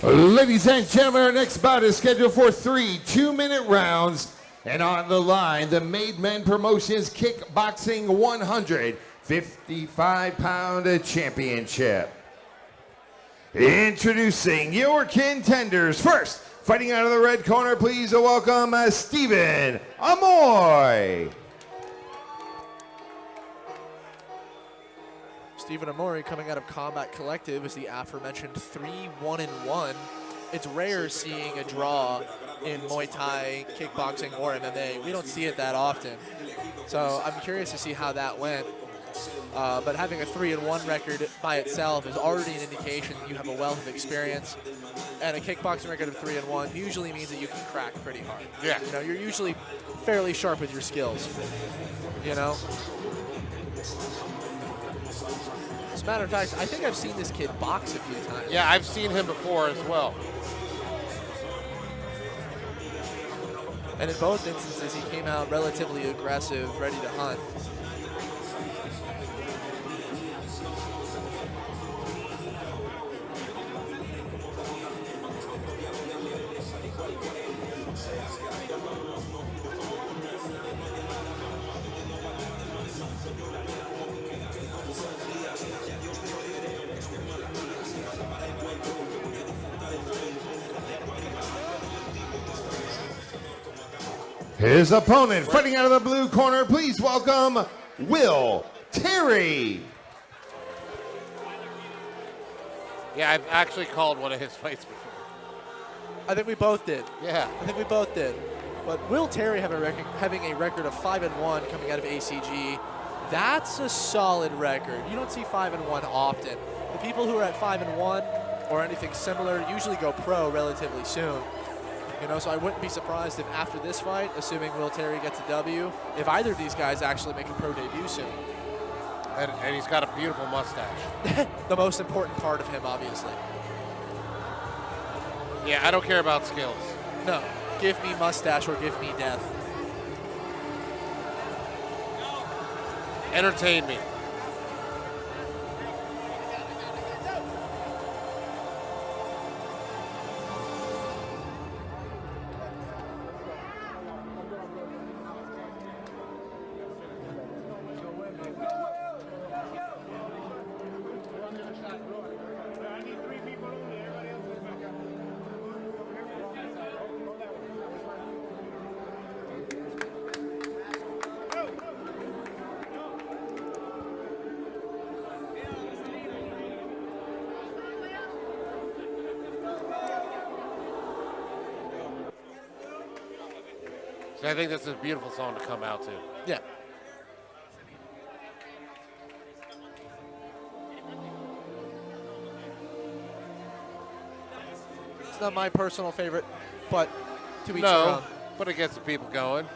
Ladies and gentlemen, our next bout is scheduled for 3 2-minute rounds. And on the line, the Made Men Promotions Kickboxing 155-pound championship. Introducing your contenders. First, fighting out of the red corner, please welcome Stephen Amory. Stephen Amory, coming out of Combat Collective, is the aforementioned 3-1-1. It's rare seeing a draw in Muay Thai, kickboxing, or MMA. We don't see it that often. So I'm curious to see how that went. But having a 3-1 record by itself is already an indication that you have a wealth of experience. And a kickboxing record of 3-1 usually means that you can crack pretty hard. Yeah. You know, you're usually fairly sharp with your skills. You know? As a matter of fact, I think I've seen this kid box a few times. Yeah, I've seen him before as well. And in both instances, he came out relatively aggressive, ready to hunt. His opponent, fighting out of the blue corner, please welcome Will Terry. Yeah, I've actually called one of his fights before. I think we both did. Yeah. I think we both did. But Will Terry having a record of 5-1 coming out of ACG, that's a solid record. You don't see 5-1 often. The people who are at 5-1 or anything similar usually go pro relatively soon. You know, so I wouldn't be surprised if after this fight, assuming Will Terry gets a W, if either of these guys actually make a pro debut soon. And he's got a beautiful mustache. The most important part of him, obviously. Yeah, I don't care about skills. No, give me mustache or give me death. Entertain me. So I think this is a beautiful song to come out to. Yeah. It's not my personal favorite, but to each their own. But it gets the people going.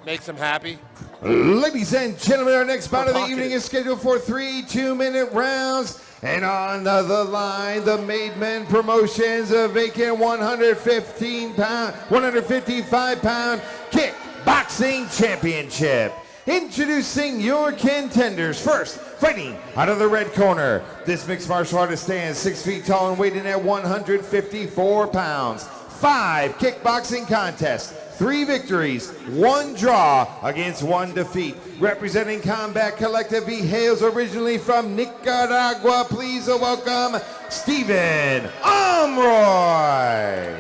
Makes them happy. Ladies and gentlemen, our next bout of the evening is scheduled for 3 2-minute rounds. And on the line, the Made Men Promotions, a vacant 155-pound kickboxing championship. Introducing your contenders. First, fighting out of the red corner, this mixed martial artist stands 6 feet tall and weighing at 154 pounds. 5 kickboxing contests, 3 victories, 1 draw against 1 defeat. Representing Combat Collective, he hails originally from Nicaragua. Please welcome Stephen Amory.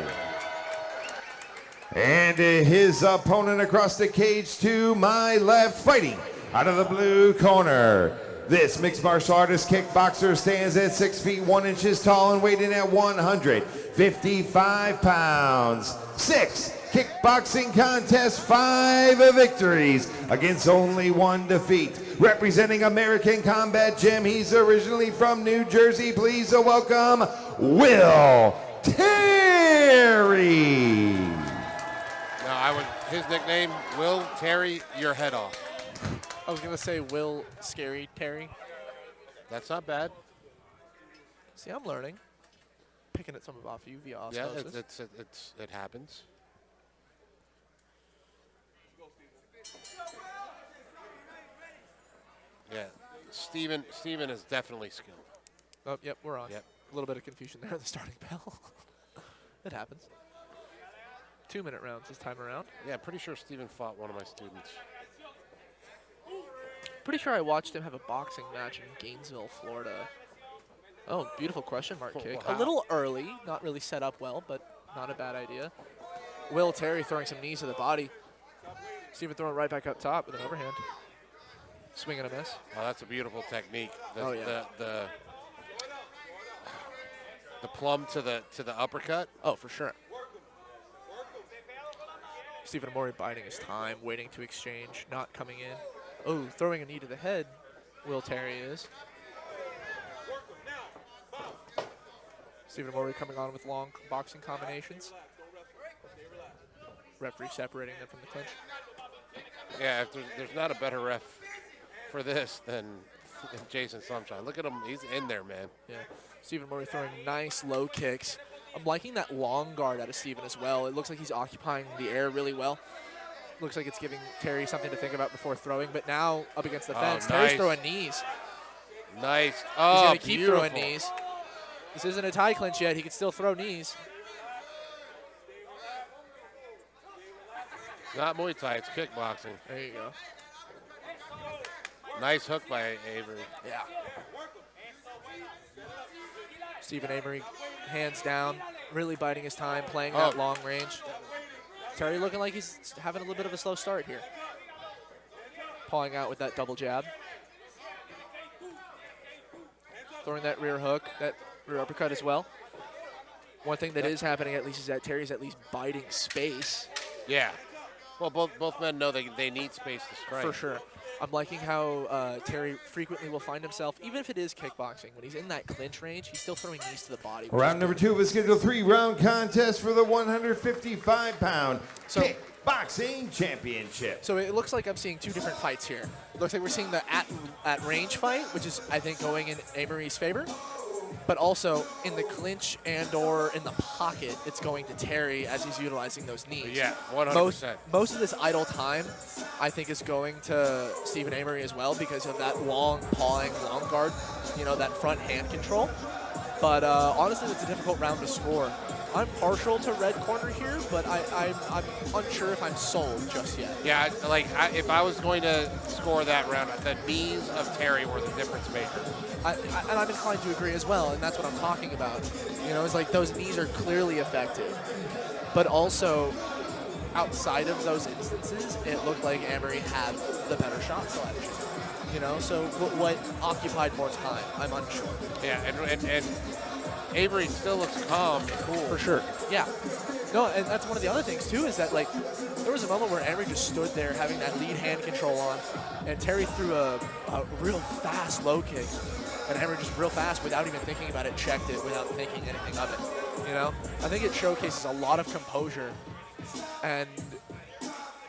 And his opponent across the cage to my left, fighting out of the blue corner. This mixed martial artist kickboxer stands at 6 feet 1 inches tall and weighing at 155 pounds. 6 kickboxing contests, 5 victories against only 1 defeat. Representing American Combat Gym, he's originally from New Jersey. Please welcome Will Terry. His nickname, Will Terry Your Head Off. I was going to say Will Scary Terry. That's not bad. See, I'm learning. Picking it some off you via osmosis. Yeah, it happens. Yeah, Stephen is definitely skilled. Oh, yep, we're on. Yep. A little bit of confusion there at the starting bell. It happens. 2-minute rounds this time around. Yeah, I'm pretty sure Steven fought one of my students. Pretty sure I watched him have a boxing match in Gainesville, Florida. Oh, beautiful question mark kick. Wow. A little early, not really set up well, but not a bad idea. Will Terry throwing some knees to the body. Steven throwing right back up top with an overhand. Swing and a miss. Oh, that's a beautiful technique. Oh, yeah. The plum to the uppercut. Oh, for sure. Steven Amory biding his time, waiting to exchange, not coming in. Oh, throwing a knee to the head. Will Terry is. Steven Amory coming on with long boxing combinations. Referee separating them from the clinch. Yeah, if there's not a better ref for this than Jason Sunshine. Look at him. He's in there, man. Yeah. Steven Amory throwing nice low kicks. I'm liking that long guard out of Steven as well. It looks like he's occupying the air really well. Looks like it's giving Terry something to think about before throwing, but now up against the fence, Terry's throwing knees. Nice. Oh, he's going to keep beautiful. throwing knees. This isn't a tie clinch yet. He can still throw knees. It's not Muay Thai, it's kickboxing. There you go. Nice hook by Avery. Yeah. Steven Amory, hands down, really biding his time, playing that long range. Terry looking like he's having a little bit of a slow start here. Pawing out with that double jab. Throwing that rear hook, that rear uppercut as well. One thing that is happening at least is that Terry's at least biding space. Yeah. Well, both men know they need space to strike. For sure. I'm liking how Terry frequently will find himself, even if it is kickboxing, when he's in that clinch range, he's still throwing knees to the body. Round number 2 of a scheduled 3-round contest for the 155-pound kickboxing championship. So it looks like I'm seeing two different fights here. It looks like we're seeing the at range fight, which is, I think, going in Amory's favor. But also in the clinch and or in the pocket, it's going to Terry as he's utilizing those knees. Yeah, 100%. Most of this idle time, I think, is going to Steven Amory as well because of that long pawing, long guard, that front hand control. But honestly, it's a difficult round to score. I'm partial to red corner here, but I'm unsure if I'm sold just yet. Yeah, if I was going to score that round, the knees of Terry were the difference maker. And I'm inclined to agree as well, and that's what I'm talking about. It's like those knees are clearly effective. But also, outside of those instances, it looked like Amory had the better shot selection. So what occupied more time? I'm unsure. Yeah, and Avery still looks calm and cool. For sure. Yeah. No, and that's one of the other things, too, is that, there was a moment where Amory just stood there having that lead hand control on, and Terry threw a real fast low kick, and Amory just real fast, without even thinking about it, checked it without thinking anything of it. I think it showcases a lot of composure, and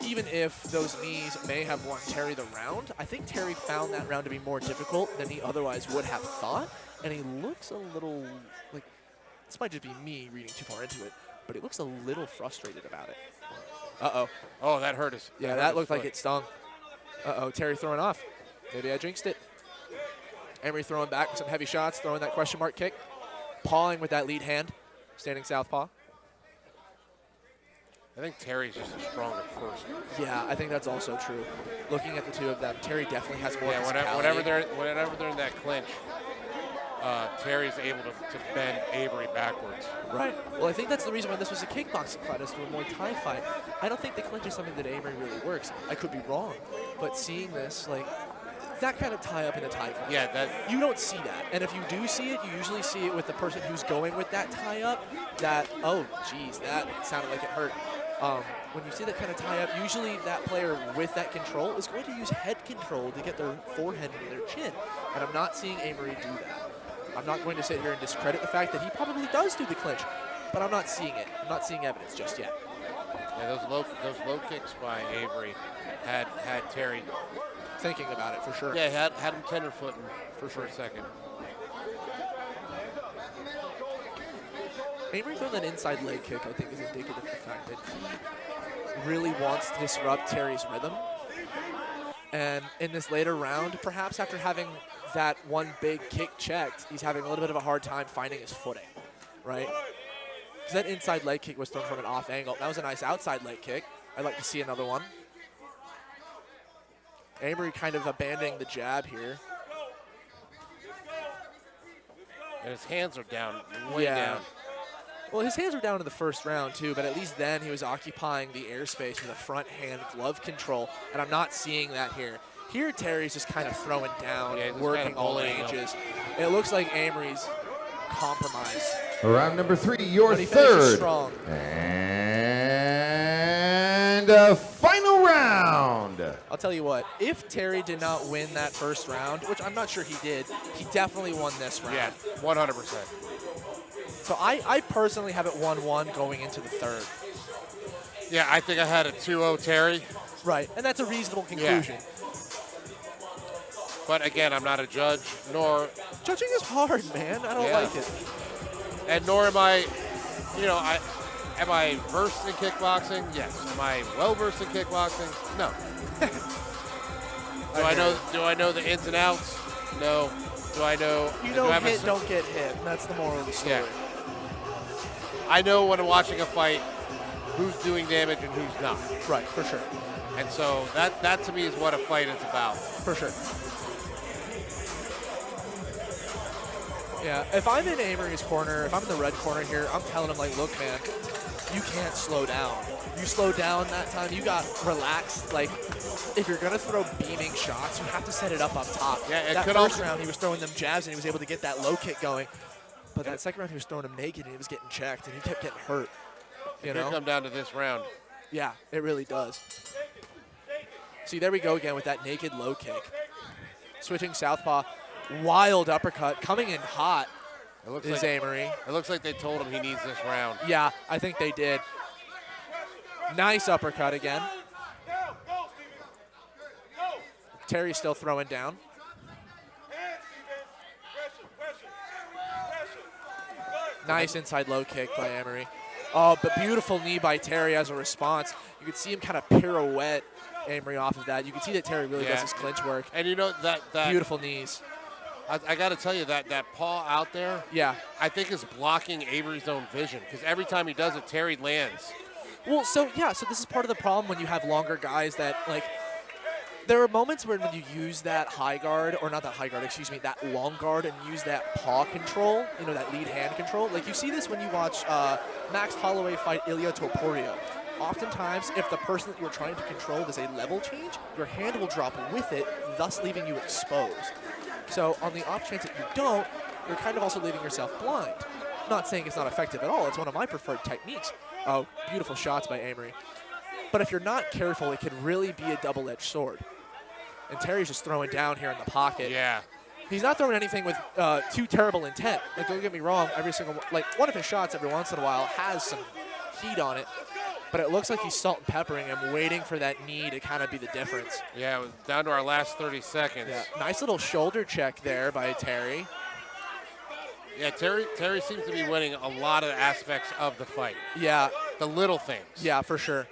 even if those knees may have won Terry the round, I think Terry found that round to be more difficult than he otherwise would have thought, and he looks a little, this might just be me reading too far into it, but he looks a little frustrated about it. Uh-oh. Oh, that hurt us. Yeah, that looked like it stung. Uh-oh, Terry throwing off. Maybe I jinxed it. Amory throwing back with some heavy shots, throwing that question mark kick. Pawing with that lead hand, standing southpaw. I think Terry's just a stronger person. Yeah, I think that's also true. Looking at the two of them, Terry definitely has more physicality. Yeah, whenever they're in that clinch, Terry's able to bend Avery backwards. Right. Well, I think that's the reason why this was a kickboxing fight as to a Muay Thai fight. I don't think the clinch is something that Amory really works. I could be wrong, but seeing this, that kind of tie up in a Thai clinch. Yeah, you don't see that. And if you do see it, you usually see it with the person who's going with that tie up. Oh, geez, that sounded like it hurt. When you see that kind of tie up, usually that player with that control is going to use head control to get their forehead into their chin. And I'm not seeing Amory do that. I'm not going to sit here and discredit the fact that he probably does do the clinch, but I'm not seeing it. I'm not seeing evidence just yet. Yeah, those low kicks by Avery had Terry thinking about it for sure. Yeah, had him tenderfooting for a second. Amory throwing that inside leg kick, I think, is indicative of the fact that he really wants to disrupt Terry's rhythm. And in this later round, perhaps after having that one big kick checked, he's having a little bit of a hard time finding his footing, right? Because that inside leg kick was thrown from an off angle. That was a nice outside leg kick. I'd like to see another one. Amory kind of abandoning the jab here. And his hands are down, way down. Well, his hands were down in the first round, too, but at least then he was occupying the airspace with a front hand glove control, and I'm not seeing that here. Here, Terry's just kind of throwing down, working all ranges. It looks like Amory's compromised. Round number 3, your But he finishes third. strong. And a final round. I'll tell you what, if Terry did not win that first round, which I'm not sure he did, he definitely won this round. Yeah, 100%. So I personally have it 1-1 going into the third. Yeah, I think I had a 2-0 Terry. Right, and that's a reasonable conclusion. Yeah. But again, I'm not a judge, nor... Judging is hard, man. I don't like it. And nor am I, am I versed in kickboxing? Yes. Am I well versed in kickboxing? No. Do I know the ins and outs? No. Do I know? You know, hit, don't get hit. And that's the moral of the story. Yeah. I know when I'm watching a fight who's doing damage and who's not. Right, for sure. And so that to me is what a fight is about. For sure. Yeah, if I'm in Amory's corner, if I'm in the red corner here, I'm telling him, like, look, man, you can't slow down. You slow down that time, you got relaxed. Like, if you're going to throw beaming shots, you have to set it up top. Yeah, that first round, he was throwing them jabs, and he was able to get that low kick going. But that second round, he was throwing him naked, and he was getting checked, and he kept getting hurt. You know? It come down to this round. Yeah, it really does. See, there we go again with that naked low kick. Switching southpaw. Wild uppercut coming in hot. It looks is like, Amory. It looks like they told him he needs this round. Yeah, I think they did. Nice uppercut again. Terry's still throwing down. Nice inside low kick by Amory. Oh, but beautiful knee by Terry as a response. You could see him kind of pirouette Amory off of that. You can see that Terry really does his clinch work. And you know that beautiful knees. I got to tell you that paw out there, I think is blocking Avery's own vision because every time he does it, Terry lands. Well, so this is part of the problem when you have longer guys that, like, there are moments when you use that high guard, or not that high guard, excuse me, that long guard and use that paw control, that lead hand control. Like, you see this when you watch Max Holloway fight Ilia Topuria. Oftentimes, if the person that you're trying to control does a level change, your hand will drop with it, thus leaving you exposed. So on the off chance that you don't, you're kind of also leaving yourself blind. Not saying it's not effective at all. It's one of my preferred techniques. Oh, beautiful shots by Amory. But if you're not careful, it can really be a double-edged sword. And Terry's just throwing down here in the pocket. Yeah. He's not throwing anything with too terrible intent. Like, don't get me wrong, one of his shots every once in a while has some heat on it. But it looks like he's salt and peppering him, waiting for that knee to kind of be the difference. Yeah, it was down to our last 30 seconds. Yeah, nice little shoulder check there by Terry. Yeah, Terry seems to be winning a lot of aspects of the fight. Yeah. The little things. Yeah, for sure.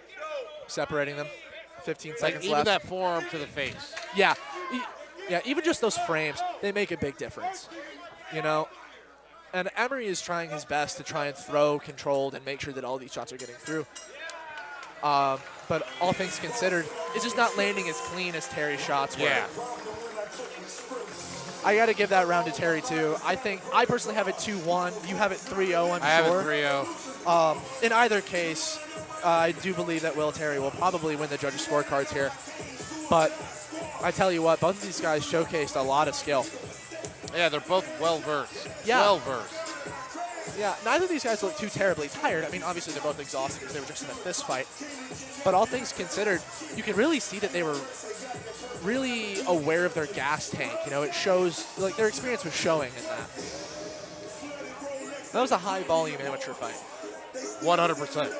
Separating them. 15 seconds even left. That forearm to the face. Yeah. Yeah, even just those frames, they make a big difference. And Amory is trying his best to try and throw controlled and make sure that all these shots are getting through. But all things considered, it's just not landing as clean as Terry's shots were. Yeah. I got to give that round to Terry, too. I personally have it 2-1. You have it 3-0, I'm sure. I have it 3-0. In either case, I do believe that Terry will probably win the judges' scorecards here. But I tell you what, both of these guys showcased a lot of skill. Yeah, they're both well-versed. Yeah. Well-versed. Yeah, neither of these guys look too terribly tired. I mean, obviously they're both exhausted because they were just in a fist fight. But all things considered, you can really see that they were really aware of their gas tank. It shows, like, their experience was showing in that. That was a high-volume amateur fight. 100%.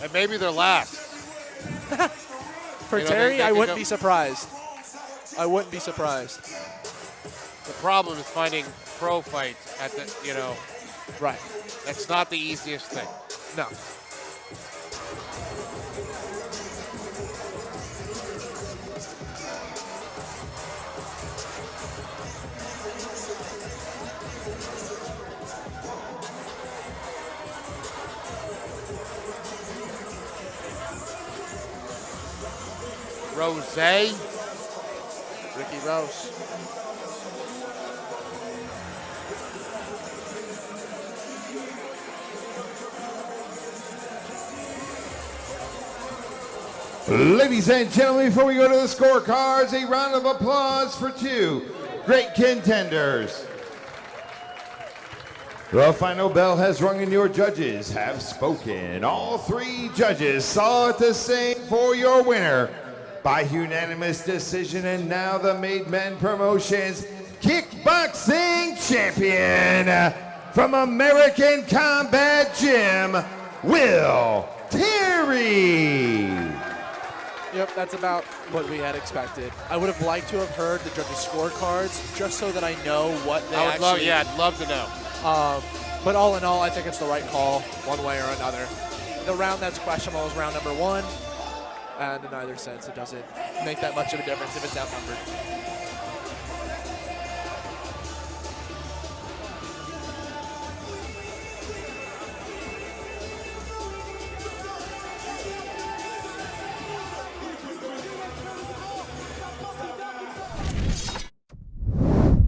And maybe their last. For Terry, I wouldn't be surprised. I wouldn't be surprised. The problem is finding pro fights at the, Right. That's not the easiest thing. No. Rose. Ricky Rose. Ladies and gentlemen, before we go to the scorecards, a round of applause for two great contenders. The final bell has rung and your judges have spoken. All three judges saw it the same for your winner by unanimous decision, and now the Made Men Promotions Kickboxing Champion from American Combat Gym, Will Terry. Yep, that's about what we had expected. I would have liked to have heard the judges' scorecards just so that I know what they I'd love to know. But all in all, I think it's the right call, one way or another. The round that's questionable is round number 1, and in either sense, it doesn't make that much of a difference if it's outnumbered.